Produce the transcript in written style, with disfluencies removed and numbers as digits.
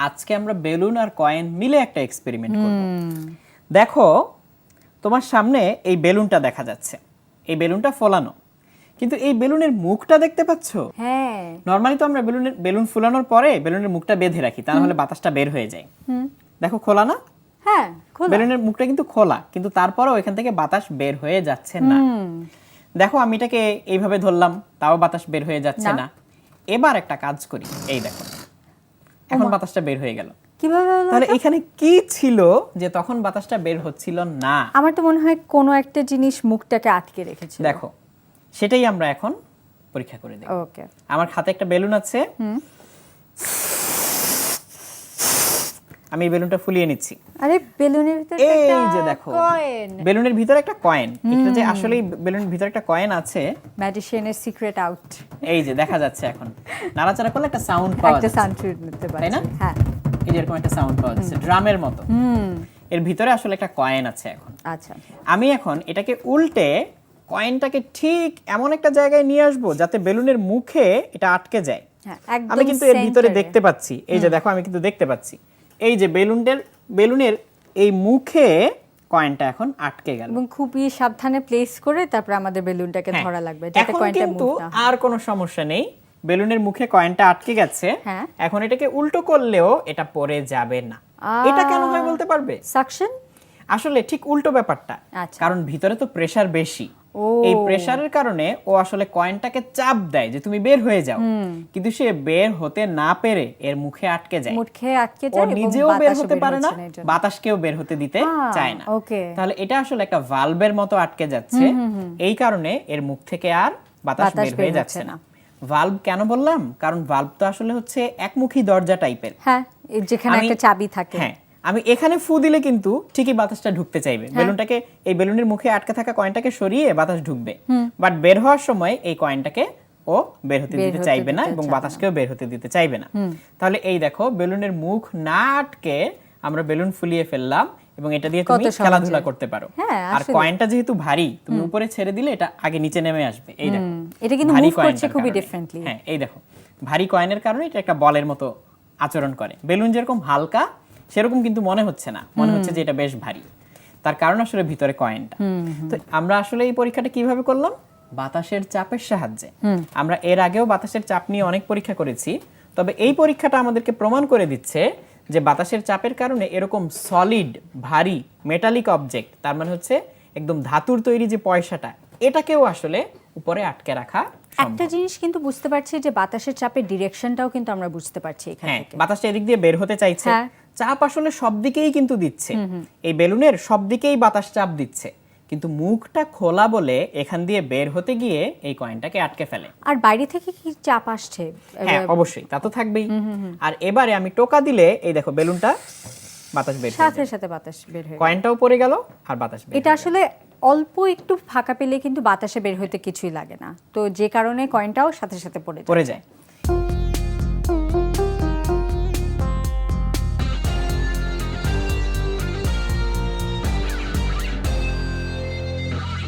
আজকে আমরা বেলুন আর কয়েন মিলে একটা এক্সপেরিমেন্ট করব। দেখো তোমার সামনে এই বেলুনটা দেখা যাচ্ছে, এই বেলুনটা ফোলানো, কিন্তু এই বেলুনের মুখটা দেখতে পাচ্ছ? হ্যাঁ। নরমালি তো আমরা বেলুন ফুলানোর পরে বেলুনের মুখটা বেঁধে রাখি, তা নাহলে বাতাসটা বের হয়ে যায়। দেখো খোলা না? হ্যাঁ, খোলা। বেলুনের মুখটা কিন্তু খোলা, কিন্তু তারপরেও এখান থেকে বাতাস বের হয়ে যাচ্ছে না। দেখো আমি এটাকে এইভাবে ধরলাম, তাও বাতাস বের হয়ে যাচ্ছে না। এবার একটা কাজ করি, এই দেখো এখন বাতাসটা বের হয়ে গেল। কিভাবে হলো? তাহলে এখানে কি ছিল যে তখন বাতাসটা বের হচ্ছিল না? আমার তো মনে হয় কোনো একটা জিনিস মুখটাকে আটকে রেখেছিল। দেখো সেটাই আমরা এখন পরীক্ষা করে দেখব। ওকে। আমার হাতে একটা বেলুন আছে, আমি এই বেলুনটা ফুলিয়ে নিচ্ছি। আরে বেলুনের ভিতরে এই যে দেখো কয়েন। বেলুনের ভিতরে একটা কয়েন, এটা যে আসলে বেলুনের ভিতরে একটা কয়েন আছে, ম্যাজিশিয়ানের সিক্রেট আউট। এই যে দেখা যাচ্ছে এখন নাড়াচাড়া করলে একটা সাউন্ড পাওয়া একটা যাচ্ছে, সাউন্ড নিতে পারছি। তাই না? হ্যাঁ। এই যে এরকম একটা সাউন্ড পাওয়া যাচ্ছে ড্রামের মতো। এর ভিতরে আসলে একটা কয়েন আছে এখন। আচ্ছা। আমি এখন এটাকে উল্টে কয়েনটাকে ঠিক এমন একটা জায়গায় নিয়ে আসবো যাতে বেলুনের মুখে এটা আটকে যায়। হ্যাঁ, একদম আমি কিন্তু এর ভিতরে সেন্টারে। দেখতে পাচ্ছি, এই যে দেখো আমি কিন্তু দেখতে পাচ্ছি এই যে বেলুনের এই মুখে কয়েনটা এখন আটকে গেল। এবং খুবই সাবধানে প্লেস করে তারপর আমাদের বেলুনটাকে হ্যাঁ, ধরা লাগবে যাতে এখন কয়েনটা কিন্তু মুভ না হয়। আর কোনো সমস্যা নেই, বেলুনের মুখে কয়েনটা আটকে গেছে। হ্যাঁ। এখন এটাকে উল্টো করলেও এটা পড়ে যাবে না। এটা কেন হয় বলতে পারবে? সাকশন। আসলে ঠিক উল্টো ব্যাপারটা, আচ্ছা। কারণ ভিতরে তো প্রেসার বেশি। ও। এই প্রেসারের কারণে ও আসলে কয়েনটাকে চাপ দেয় যে তুমি বের হয়ে যাও, কিন্তু সে বের হতে না পেরে এর মুখে আটকে যায়। মুখে আটকে ও যায় এবং নিজেও বের বাতাসও হতে পারে না, হচ্ছে এর জন্য। বাতাসকেও বের হতে দিতে চায় না। ওকে। তাহলে এটা আসলে একটা ভালভের মতো আটকে যাচ্ছে, এই কারণে এর মুখ থেকে আর বাতাস বের হয়ে যাচ্ছে না। ভালভ কেন বললাম? কারণ ভালভ তো আসলে হচ্ছে একমুখী দরজা টাইপের। হ্যাঁ, যেখানে একটা চাবি থাকে। হ্যাঁ, আমি এখানে ফু দিলে কিন্তু ঠিকই বাতাসটা ঢুকতে চাইবে, বেলুনটাকে এই বেলুনের মুখে আটকে থাকা কয়েনটাকে সরিয়ে বাতাস ঢুকবে, বাট বের হওয়ার সময় এই কয়েনটাকে ও বের হতে দিতে চাইবে না এবং বাতাসকেও বের হতে দিতে চাইবে না। তাহলে এই দেখো বেলুনের মুখ না আটকে আমরা বেলুন ফুলিয়ে ফেললাম এবং এটা দিয়ে তুমি খেলাধুলা করতে পারো। আর কয়েনটা যেহেতু ভারী, তুমি উপরে ছেড়ে দিলে এটা আগে নিচে নেমে আসবে। এই দেখো এটা কিন্তু মুভ করছে খুবই ডিফারেন্টলি। হ্যাঁ, এই দেখো ভারী কয়েনের কারণে এটা একটা বলের মতো আচরণ করে। বেলুন যেরকম হালকা সেরকম কিন্তু মনে হচ্ছে না, মনে হচ্ছে যে এটা বেশ ভারী। তার কারণ আসলে ভিতরে কয়েনটা। তো আমরা আসলে এই পরীক্ষাটা কিভাবে করলাম? বাতাসের চাপের সাহায্যে। আমরা এর আগেও বাতাসের চাপ নিয়ে অনেক পরীক্ষা করেছি, তবে এই পরীক্ষাটা আমাদেরকে প্রমাণ করে দিচ্ছে যে বাতাসের চাপের কারণে এরকম সলিড ভারী মেটালিক অবজেক্ট, তার মানে হচ্ছে একদম ধাতুর তৈরি যে পয়সাটা, এটাকেও আসলে উপরে আটকে রাখা সম্ভব। একটা জিনিস কিন্তু বুঝতে পারছি যে বাতাসের চাপের ডিরেকশনটাও কিন্তু আমরা বুঝতে পারছি এখান হ্যাঁ, থেকে। বাতাসটা এদিক দিয়ে বের হতে চাইছে, চাপ আসলে সব দিকেই কিন্তু দিচ্ছে। এই বেলুনের সব দিকেই বাতাস চাপ দিচ্ছে, কিন্তু মুখটা খোলা বলে এখান দিয়ে বের হতে গিয়ে এই কয়েনটাকে আটকে ফেলে। আর বাইরে থেকে কি চাপ আসছে? হ্যাঁ, অবশ্যই তা তো থাকবেই। আর এবারে আমি টোকা দিলে এই দেখো বেলুনটা বাতাস বের হয়ে সাথে যায়, সাথে বাতাস বের হয়ে কয়েনটাও পড়ে গেল আর বাতাস বের এটা হয়ে গেল। আসলে অল্প একটু ফাঁকা পেলে কিন্তু বাতাসে বের হইতে কিছুই লাগে না, তো যে কারণে কয়েনটাও সাথে সাথে পড়ে যায়।